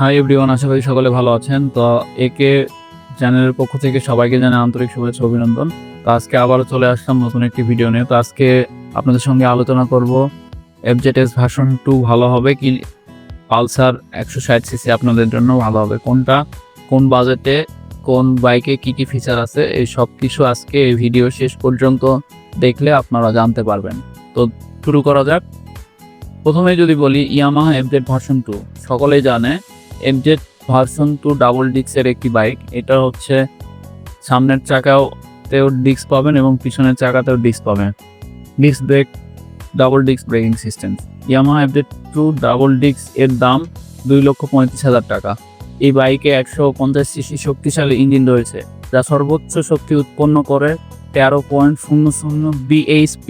Hi everyone, আশা করি সকলে ভালো আছেন। তো একে চ্যানেলের পক্ষ থেকে সবাইকে জানাই আন্তরিক শুভেচ্ছা অভিনন্দন। তো আজকে আবারও চলে আসলাম নতুন একটি ভিডিও নিয়ে। তো আজকে আপনাদের সঙ্গে আলোচনা করব এফজেডএস ভার্সন 2 ভালো হবে কি পালসার 160 সিসি আপনাদের জন্য ভালো হবে, কোনটা কোন বাজেটে কোন বাইকে কি কি ফিচার আছে এই সব কিছু আজকে এই ভিডিও শেষ পর্যন্ত দেখলে আপনারা জানতে পারবেন। তো শুরু করা যাক। প্রথমে যদি বলি ইয়ামাহা এফজেড ভার্সন 2, সকলেই জানে এফজেড ভার্সন 2 ডাবল ডিস্কের একটি বাইক। এটা হচ্ছে সামনের চাকাতেও ডিস্ক পাবেন এবং পিছনের চাকাতেও ডিস্ক পাবেন। Disc brake, double disc braking system. Yamaha FZ 2 double disc এর দাম 2,35,000 টাকা। এই বাইকে 150 সিসি শক্তিশালী ইঞ্জিন রয়েছে, যা সর্বোচ্চ শক্তি উৎপন্ন করে 13.00 bhp,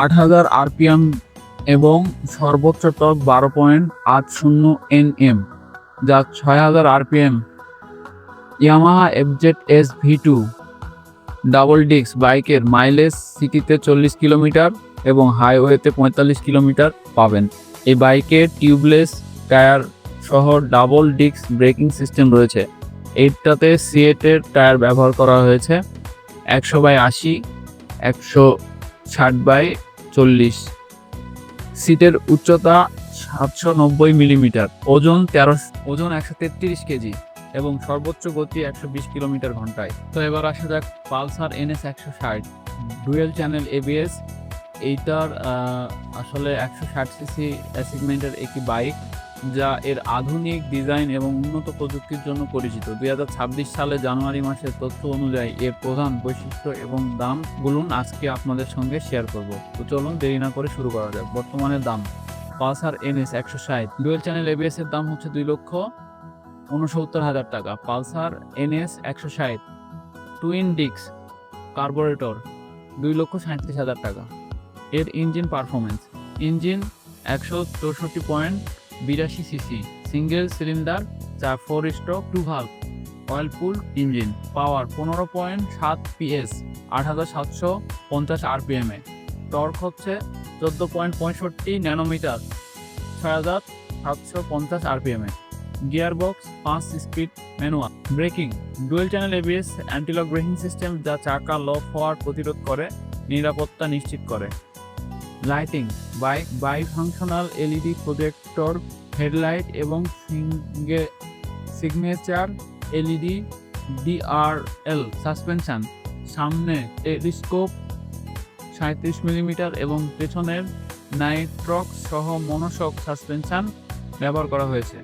8,000 rpm এবং সর্বোচ্চ টর্ক 12.80 Nm, যা 6,000 rpm। Yamaha FZ-S ভি2 double disc বাইকের মাইলেজ সিটিতে 40 কিলোমিটার এবং হাইওয়েতে 45 কিলোমিটার পাবেন। এই বাইকে টিউবলেস টায়ার সহ ডাবল ডিস্ক ব্রেকিং সিস্টেম রয়েছে। এইটাতে সিয়েটের টায়ার ব্যবহার করা হয়েছে। 100/80, 160/40। সিটের উচ্চতা 790 মিলিমিটার, ওজন 133 কেজি এবং সর্বোচ্চ গতি 120 কিলোমিটার ঘন্টায়। তো এবার আসা যাক Pulsar NS 160 dual channel ABS। এইটার আসলে 160 সিসি সেগমেন্টের একটি বাইক, যা এর আধুনিক ডিজাইন এবং উন্নত প্রযুক্তির জন্য পরিচিত। 2026 সালে জানুয়ারি মাসের তথ্য অনুযায়ী এর প্রধান বৈশিষ্ট্য এবং দামগুলো আজকে আপনাদের সঙ্গে শেয়ার করব। তো চলুন দেরি না করে শুরু করা যাক। বর্তমানে দাম Pulsar NS 160 dual channel ABS এর দাম হচ্ছে 2,69,000 টাকা। Pulsar NS 160 twin disc carburetor 2,37,000 টাকা। এর engine performance, engine 164.82 cc, single cylinder, 4 stroke 2 valve oil cool engine. Power 15.7 PS, 8,750 rpm এ। টর্ক হচ্ছে 14.65 ন্যানোমিটার, 6,750 rpm এ। Gear box 5 speed manual. Braking dual channel ABS antilock braking system, যা চাকা lock হওয়ার প্রতিরোধ করে, নিরাপত্তা নিশ্চিত করে। Lighting bifunctional LED projector headlight এবং সিগনেচার LED DRL সাসপেনশন। সামনে টেলিস্কোপ 37 মিলিমিটার এবং পেছনের নাইট্রক্স সহ মনোশক সাসপেনশন ব্যবহার করা হয়েছে।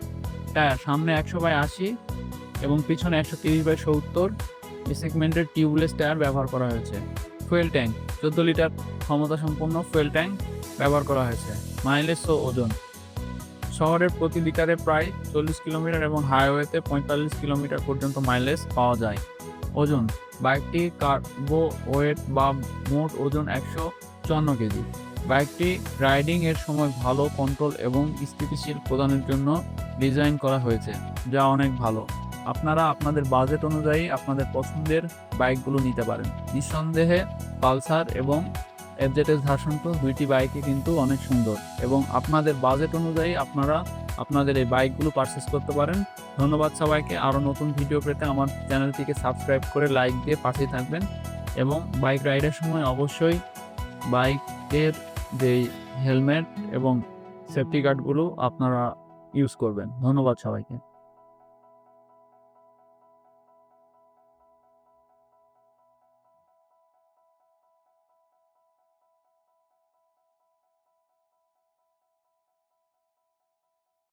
টায়ার সামনে 100/80 এবং পিছনে 130/70 এই সেগমেন্টের টিউবলেস টায়ার ব্যবহার করা হয়েছে। ফুয়েল ট্যাঙ্ক 14 লিটার ক্ষমতা সম্পন্ন ফুয়েল ট্যাঙ্ক ব্যবহার করা হয়েছে। মাইলেজ ও ওজন শহরের প্রতি লিটারে প্রায় 40 কিলোমিটার এবং হাইওয়েতে 45 কিলোমিটার পর্যন্ত মাইলেজ পাওয়া যায়। ওজন বাইকটি কার্বো ওয়েট বা মোট ওজন 154 কেজি। বাইকটি রাইডিং এর সময় ভালো কন্ট্রোল এবং স্থিতিশীল প্রদানের জন্য ডিজাইন করা হয়েছে, যা অনেক ভালো। আপনারা আপনাদের বাজেট অনুযায়ী আপনাদের পছন্দের বাইকগুলো নিতে পারেন। নিঃসন্দেহে পালসার এবং এফজেডএস ভার্সন 2 দুইটি বাইকই কিন্তু অনেক সুন্দর এবং আপনাদের বাজেট অনুযায়ী আপনারা আপনাদের এই বাইকগুলো পারচেস করতে পারেন। ধন্যবাদ সবাইকে। আরও নতুন ভিডিও পেতে আমার চ্যানেলটিকে সাবস্ক্রাইব করে লাইক দিয়ে পাশেই থাকবেন এবং বাইক রাইডের সময় অবশ্যই বাইকের যে হেলমেট এবং সেফটি গার্ডগুলো আপনারা ইউজ করবেন। ধন্যবাদ সবাইকে।